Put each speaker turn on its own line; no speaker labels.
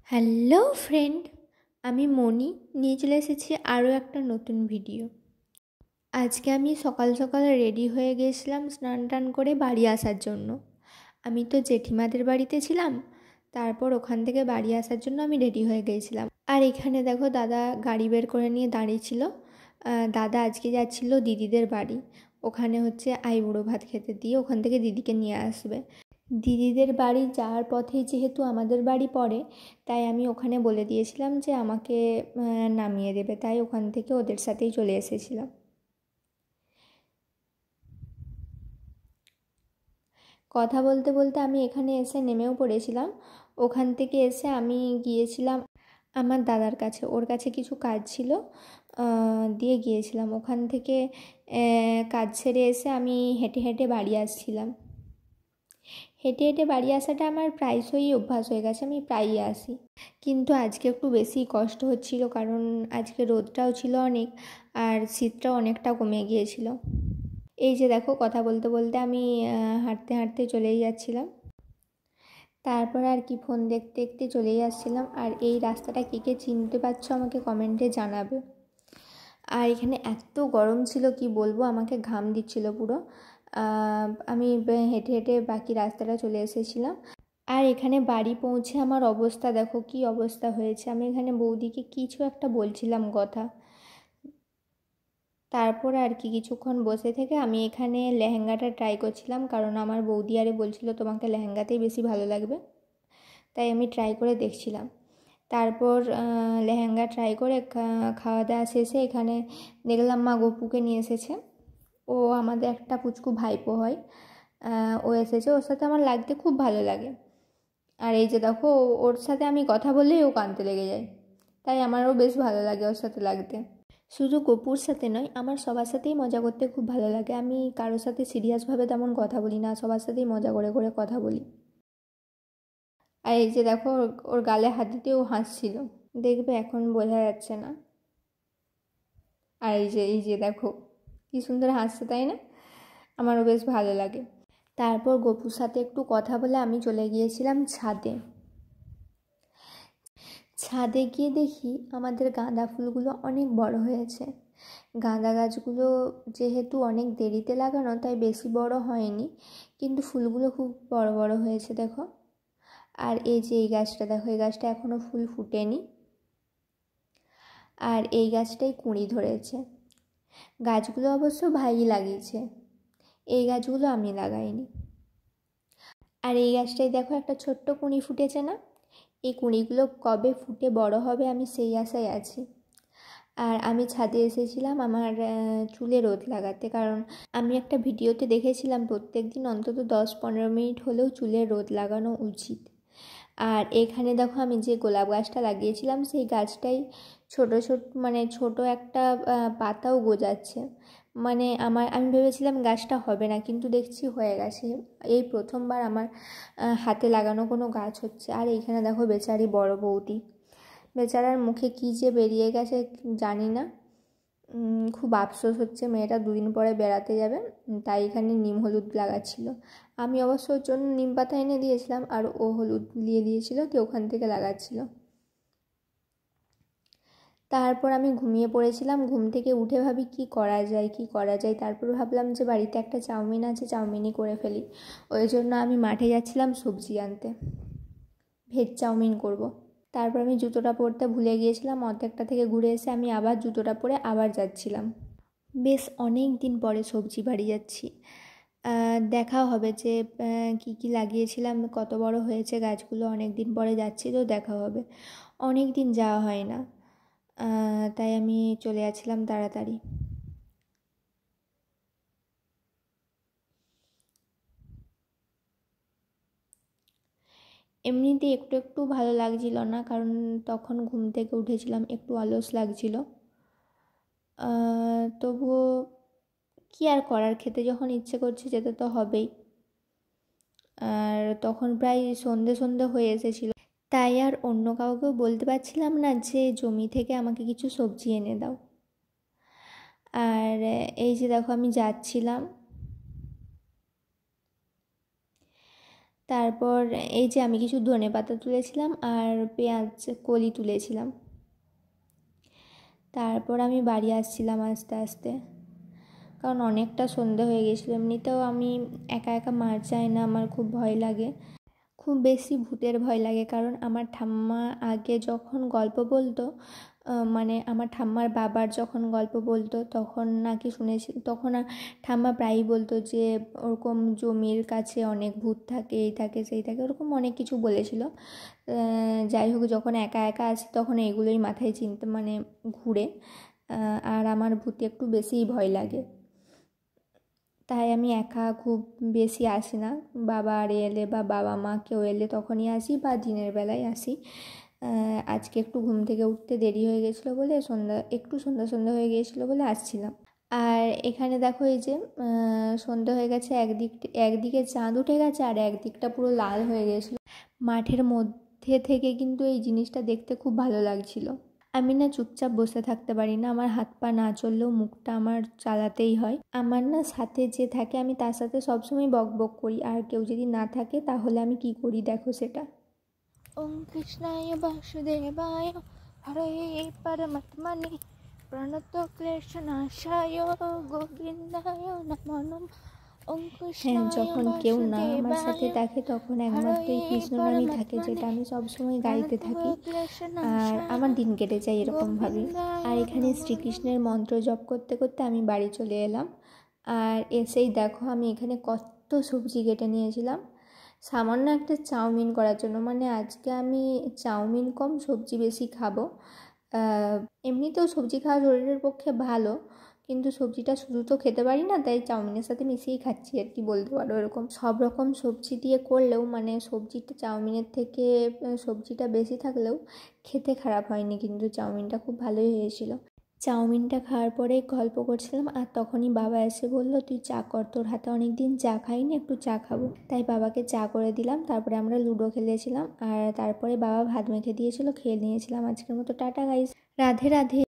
Hello friend, আমি মনি নিয়ে চলে এসেছি আরও একটা নতুন ভিডিও। আজকে আমি সকাল সকাল রেডি হয়ে গেছিলাম স্নান টান করে বাড়ি আসার জন্য। আমি তো জেঠিমাদের বাড়িতে ছিলাম, তারপর ওখান থেকে বাড়ি আসার জন্য আমি রেডি হয়ে গিয়েছিলাম। আর এখানে দেখো দাদা গাড়ি বের করে নিয়ে দাঁড়িয়েছিল। দাদা আজকে যাচ্ছিল দিদিদের বাড়ি, ওখানে হচ্ছে আইবুড়ো ভাত খেতে দিয়ে ওখান থেকে দিদিকে নিয়ে আসবে। দিদিদের বাড়ি যাওয়ার পথেই যেহেতু আমাদের বাড়ি পড়ে, তাই আমি ওখানে বলে দিয়েছিলাম যে আমাকে নামিয়ে দেবে, তাই ওখান থেকে ওদের সাথেই চলে এসেছিলাম। কথা বলতে বলতে আমি এখানে এসে নেমেও পড়েছিলাম। ওখান থেকে এসে আমি গিয়েছিলাম আমার দাদার কাছে, ওর কাছে কিছু কাজ ছিল, দিয়ে গিয়েছিলাম। ওখান থেকে কাজ সেরে এসে আমি হেঁটে হেঁটে বাড়ি আসছিলাম। হেঁটে হেঁটে বাড়ি আসাটা আমার প্রায়শই অভ্যাস হয়ে গেছে, আমি প্রায়ই আসি। কিন্তু আজকে একটু বেশি কষ্ট হচ্ছিল, কারণ আজকে রোদটাও ছিল অনেক, আর শীতটাও অনেকটা কমে গিয়েছিল। এই যে দেখো, কথা বলতে বলতে আমি হাঁটতে হাঁটতে চলেই যাচ্ছিলাম। তারপর আর কি ফোন দেখতে দেখতে চলেই আসছিলাম। আর এই রাস্তাটা কে কে চিনতে পারছো আমাকে কমেন্টে জানাবে। আর এখানে এত গরম ছিল কি বলবো, আমাকে ঘাম দিচ্ছিল পুরো। আমি হেঁটে হেঁটে বাকি রাস্তাটা চলে এসেছিলাম। আর এখানে বাড়ি পৌঁছে আমার অবস্থা দেখো কি অবস্থা হয়েছে। আমি এখানে বৌদিকে কিছু একটা বলছিলাম কথা, তারপর আর কি কিছুক্ষণ বসে থেকে আমি এখানে লেহেঙ্গাটা ট্রাই করছিলাম, কারণ আমার বৌদি আরে বলছিল তোমাকে লেহেঙ্গাতেই বেশি ভালো লাগবে, তাই আমি ট্রাই করে দেখছিলাম। তারপর লেহেঙ্গা ট্রাই করে খাওয়া দাওয়া শেষে এখানে দেখলাম মা গপুকে নিয়ে এসেছে। ও আমাদের একটা পুচকু ভাইপো হয়, ও এসেছে, ওর সাথে আমার লাগতে খুব ভালো লাগে। আর এই যে দেখো, ওর সাথে আমি কথা বললেই ও কাঁদতে লেগে যায়, তাই আমারও বেশ ভালো লাগে ওর সাথে লাগতে। শুধু গপুর সাথে নয়, আমার সবার সাথেই মজা করতে খুব ভালো লাগে। আমি কারোর সাথে সিরিয়াসভাবে তেমন কথা বলি না, সবার সাথেই মজা করে করে কথা বলি। আর এই যে দেখো, ওর গালে হাত দিতে ও হাসছিল, দেখবে এখন বোঝা যাচ্ছে না। আর এই যে দেখো কি সুন্দর হাসছে, তাই না? আমারও বেশ ভালো লাগে। তারপর গপুর সাথে একটু কথা বলে আমি চলে গিয়েছিলাম ছাদে। ছাদে গিয়ে দেখি আমাদের গাঁদা ফুলগুলো অনেক বড় হয়েছে। গাঁদা গাছগুলো যেহেতু অনেক দেরিতে লাগানো, তাই বেশি বড় হয়নি, কিন্তু ফুলগুলো খুব বড় বড় হয়েছে দেখো। আর এই যে এই গাছটা দেখো, এই গাছটা এখনও ফুল ফুটেনি, আর এই গাছটাই কুঁড়ি ধরেছে। গাছগুলো অবশ্য ভাইই লাগিয়েছে, এই গাছগুলো আমি লাগাইনি। আর এই গাছটাই দেখো একটা ছোট্ট কুঁড়ি ফুটেছে না, এই কুঁড়িগুলো কবে ফুটে বড় হবে আমি সেই আশায় আছি। আর আমি ছাদে এসেছিলাম আমার চুলে রোদ লাগাতে, কারণ আমি একটা ভিডিওতে দেখেছিলাম প্রত্যেক দিন অন্তত 10-15 মিনিট হলেও চুলে রোদ লাগানো উচিত। আর এখানে দেখো, আমি যে গোলাপ গাছটা লাগিয়েছিলাম সেই গাছটাই ছোট একটা পাতাও গজাচ্ছে। আমি ভেবেছিলাম গাছটা হবে না, কিন্তু দেখছি হয়ে গেছে। এই প্রথমবার আমার হাতে লাগানো কোনো গাছ হচ্ছে। আর এইখানে দেখো বেচারি বড় বৌদি, বেচারার মুখে কী যে বেরিয়ে গেছে জানি না। খুব আফসোস হচ্ছে, মেয়েটা 2 দিন পরে বেড়াতে যাবে, তাই এখানে নিম হলুদ লাগাচ্ছিল। আমি অবশ্য ওর জন্য নিম পাতা এনে দিয়েছিলাম, আর ও হলুদ দিয়ে দিয়েছিল, তো ওখান থেকে লাগাচ্ছিল। তারপর আমি ঘুমিয়ে পড়েছিলাম। ঘুম থেকে উঠে ভাবি কি করা যায়। তারপর ভাবলাম যে বাড়িতে একটা চাউমিন আছে, চাউমিনই করে ফেলি। ওই জন্য আমি মাঠে যাচ্ছিলাম সবজি আনতে, ভেজ চাউমিন করব। তারপর আমি জুতোটা পরতে ভুলে গিয়েছিলাম, অর্ধেকটা থেকে ঘুরে এসে আমি আবার জুতোটা পরে আবার যাচ্ছিলাম। বেশ অনেক দিন পরে সবজি বাড়ি যাচ্ছি। দেখা হবে যে কি কি লাগিয়েছিলাম, কত বড় হয়েছে গাছগুলো। অনেক দিন পরে যাচ্ছি তো দেখা হবে, অনেক দিন যাওয়া হয় না, তাই আমি চলে যাচ্ছিলাম তাড়াতাড়ি। এমনিতে একটু একটু ভালো লাগছিল না, কারণ তখন ঘুম থেকে উঠেছিলাম, একটু অলস লাগছিল। তবুও কি আর করার, খেতে যখন ইচ্ছে করছে যেতে তো হবেই। আর তখন প্রায় সন্ধে সন্ধে হয়ে এসেছিল, তাই আর অন্য কাউকেও বলতে পারছিলাম না যে জমি থেকে আমাকে কিছু সবজি এনে দাও। আর এই যে দেখো, আমি যাচ্ছিলাম। তারপর এই যে আমি কিছু ধনেপাতা তুলেছিলাম আর পেঁয়াজ কলি তুলেছিলাম। তারপর আমি বাড়ি আসছিলাম আস্তে আস্তে, কারণ অনেকটা সন্ধে হয়ে গেছিলো। এমনিতেও আমি একা একা মাঠ যাই না, আমার খুব ভয় লাগে, খুব বেশি ভূতের ভয় লাগে। কারণ আমার ঠাম্মা আগে যখন গল্প বলতো, মানে আমার ঠাম্মার বাবার যখন গল্প বলতো তখন নাকি শুনেছি, তখন ঠাম্মা প্রায়ই বলতো যে ওরকম জমির কাছে অনেক ভূত থাকে, এই থাকে সেই থাকে, ওরকম অনেক কিছু বলেছিল। যাই হোক, যখন একা একা আসি তখন এগুলোই মাথায় চিন্তা মানে ঘুরে। আর আমার ভূতে একটু বেশিই ভয় লাগে, তাই আমি একা খুব বেশি আসি না। বাবা আর এলে বা বাবা মা কেউ এলে তখনই আসি, বা দিনের বেলায় আসি। আজকে একটু ঘুম থেকে উঠতে দেরি হয়ে গেছিলো বলে সন্ধ্যা হয়ে গিয়েছিলো বলে আসছিলাম। আর এখানে দেখো এই যে সন্ধ্যা হয়ে গেছে, একদিকে চাঁদ উঠে গেছে আর একদিকটা পুরো লাল হয়ে গেছিলো। মাঠের মধ্যে থেকে কিন্তু এই জিনিসটা দেখতে খুব ভালো লাগছিল। আমি না চুপচাপ বসে থাকতে পারি না, আমার হাত পা না চললেও মুখটা আমার চালাতেই হয়। আমার না সাথে যে থাকে আমি তার সাথে সবসময় বক বক করি, আর কেউ যদি না থাকে তাহলে আমি কি করি দেখো সেটা।
ওম কৃষ্ণায় বাসুদেবায় হরে পরমাত্মনে প্রণত ক্লেশনাশায় গোবিন্দায় নমো নমঃ।
হ্যাঁ, যখন কেউ না আমার সাথে থাকে তখন একমাত্র এই কৃষ্ণ নামই থাকে, যেটা আমি সবসময় গাইতে থাকি, আর আমার দিন কেটে যায় এরকমভাবে। আর এখানে শ্রীকৃষ্ণের মন্ত্র জপ করতে করতে আমি বাড়ি চলে এলাম। আর এসেই দেখো আমি এখানে কত সবজি কেটে নিয়েছিলাম সামান্য একটা চাউমিন করার জন্য। মানে আজকে আমি চাউমিন কম সবজি বেশি খাবো। এমনিতেও সবজি খাওয়া শরীরের পক্ষে ভালো, কিন্তু সবজিটা শুধু তো খেতে পারি না, তাই চাউমিনের সাথে মিশিয়েই খাচ্ছি আর কি বলতে পারো। এরকম সব রকম সবজি দিয়ে করলেও মানে সবজিটা চাউমিনের থেকে সবজিটা বেশি থাকলেও খেতে খারাপ হয়নি, কিন্তু চাউমিনটা খুব ভালোই হয়েছিল। চাউমিনটা খাওয়ার পরে গল্প করছিলাম, আর তখনই বাবা এসে বললো তুই চা কর, তোর হাতে অনেক দিন চা খাইনি, একটু চা খাবো। তাই বাবাকে চা করে দিলাম, তারপরে আমরা লুডো খেলেছিলাম, আর তারপরে বাবা ভাত মেখে দিয়েছিল, খেয়ে নিয়েছিলাম। আজকের মতো টাটা গাইস, রাধে রাধে।